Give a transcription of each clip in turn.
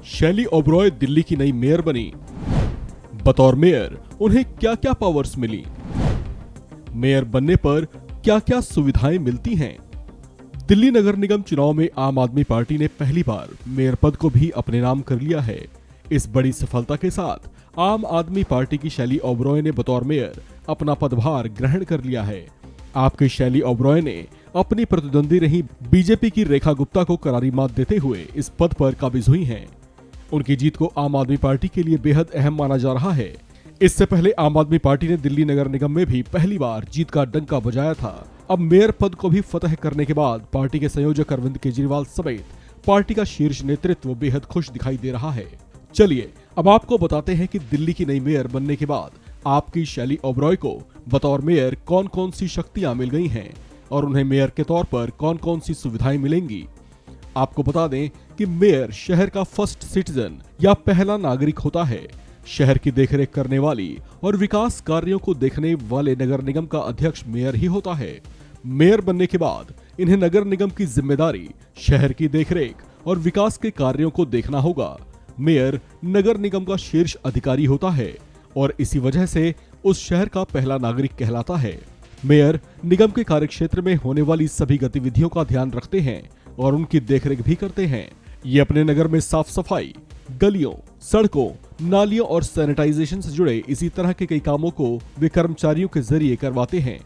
शैली ओबरॉय दिल्ली की नई मेयर बनी। बतौर मेयर उन्हें क्या क्या पावर्स मिली, मेयर बनने पर क्या क्या सुविधाएं मिलती हैं। दिल्ली नगर निगम चुनाव में आम आदमी पार्टी ने पहली बार मेयर पद को भी अपने नाम कर लिया है। इस बड़ी सफलता के साथ आम आदमी पार्टी की शैली ओबरॉय ने बतौर मेयर अपना पदभार ग्रहण कर लिया है। आपकी शैली ओबरॉय ने अपनी प्रतिद्वंदी रही बीजेपी की रेखा गुप्ता को करारी मात देते हुए इस पद पर काबिज हुई हैं। उनकी जीत को आम आदमी पार्टी के लिए बेहद अहम माना जा रहा है। इससे पहले आम आदमी पार्टी ने दिल्ली नगर निगम में भी पहली बार जीत का डंका बजाया था। अब मेयर पद को भी फतह करने के बाद पार्टी के संयोजक अरविंद केजरीवाल समेत पार्टी का शीर्ष नेतृत्व बेहद खुश दिखाई दे रहा है। चलिए अब आपको बताते हैं कि दिल्ली की नई मेयर बनने के बाद आपकी शैली ओबरॉय को बतौर मेयर कौन कौन सी शक्तियां मिल गई हैं और उन्हें मेयर के तौर पर कौन कौन सी सुविधाएं मिलेंगी। आपको बता दें कि मेयर शहर का फर्स्ट सिटीजन या पहला नागरिक होता है। शहर की देखरेख करने वाली और विकास कार्यों को देखने वाले नगर निगम का अध्यक्ष मेयर ही होता है। मेयर बनने के बाद इन्हें नगर निगम की जिम्मेदारी शहर की देखरेख और विकास के कार्यों को देखना होगा। मेयर नगर निगम का शीर्ष अधिकारी होता है और इसी वजह से उस शहर का पहला नागरिक कहलाता है। मेयर निगम के कार्यक्षेत्र में होने वाली सभी गतिविधियों का ध्यान रखते हैं और उनकी देखरेख भी करते हैं। ये अपने नगर में साफ सफाई, गलियों, सड़कों, नालियों और सैनिटाइजेशन से जुड़े इसी तरह के कई कामों को वे कर्मचारियों के जरिए करवाते हैं।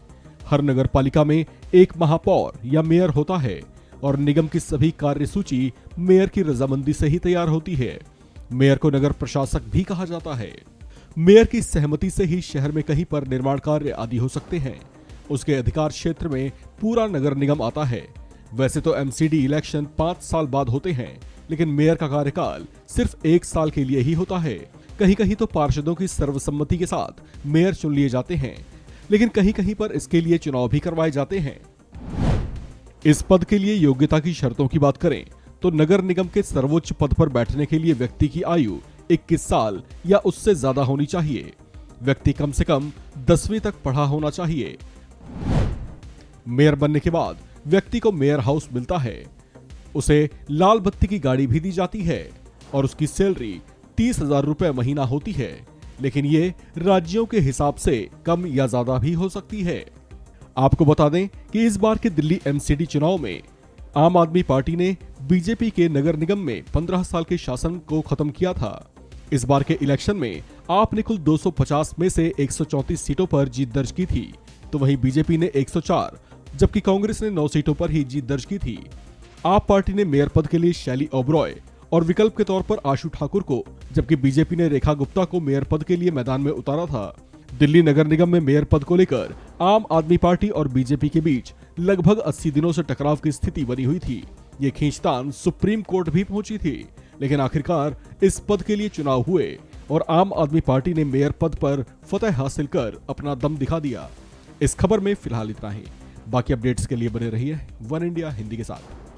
हर नगर पालिका में एक महापौर या मेयर होता है और निगम की सभी कार्य सूची मेयर की रजामंदी से ही तैयार होती है। मेयर को नगर प्रशासक भी कहा जाता है। मेयर की सहमति से ही शहर में कहीं पर निर्माण कार्य आदि हो सकते हैं। उसके अधिकार क्षेत्र में पूरा नगर निगम आता है। वैसे तो एमसीडी इलेक्शन 5 साल बाद होते हैं, लेकिन मेयर का कार्यकाल सिर्फ 1 साल के लिए ही होता है। कहीं कहीं तो पार्षदों की सर्वसम्मति के साथ मेयर चुन लिए जाते हैं, लेकिन कहीं कहीं पर इसके लिए चुनाव भी करवाए जाते हैं। इस पद के लिए योग्यता की शर्तों की बात करें तो नगर निगम के सर्वोच्च पद पर बैठने के लिए व्यक्ति की आयु 21 साल या उससे ज्यादा होनी चाहिए। व्यक्ति कम से कम 10वीं तक पढ़ा होना चाहिए। मेयर बनने के बाद व्यक्ति को मेयर हाउस मिलता है। उसे लाल बत्ती की गाड़ी भी दी जाती है और उसकी सैलरी 30,000 रुपए महीना होती है, लेकिन ये राज्यों के हिसाब से कम या ज्यादा भी हो सकती है। आपको बता दें कि इस बार के दिल्ली एमसीडी चुनाव में आम आदमी पार्टी ने बीजेपी के नगर निगम में 15 साल के शासन को खत्म किया था। इस बार के इलेक्शन में आपने कुल 250 में से 134 सीटों पर जीत दर्ज की थी, तो वहीं बीजेपी ने 104, जबकि कांग्रेस ने 9 सीटों पर ही जीत दर्ज की थी। आप पार्टी ने मेयर पद के लिए शैली ओबरॉय और विकल्प के तौर पर आशु ठाकुर को, जबकि बीजेपी ने रेखा गुप्ता को मेयर पद के लिए मैदान में उतारा था। दिल्ली नगर निगम में मेयर पद को लेकर आम आदमी पार्टी और बीजेपी के बीच लगभग 80 दिनों से टकराव की स्थिति बनी हुई थी। ये खींचतान सुप्रीम कोर्ट भी पहुंची थी, लेकिन आखिरकार इस पद के लिए चुनाव हुए और आम आदमी पार्टी ने मेयर पद पर फतह हासिल कर अपना दम दिखा दिया। इस खबर में फिलहाल इतना ही। बाकी अपडेट्स के लिए बने रहिए वन इंडिया हिंदी के साथ।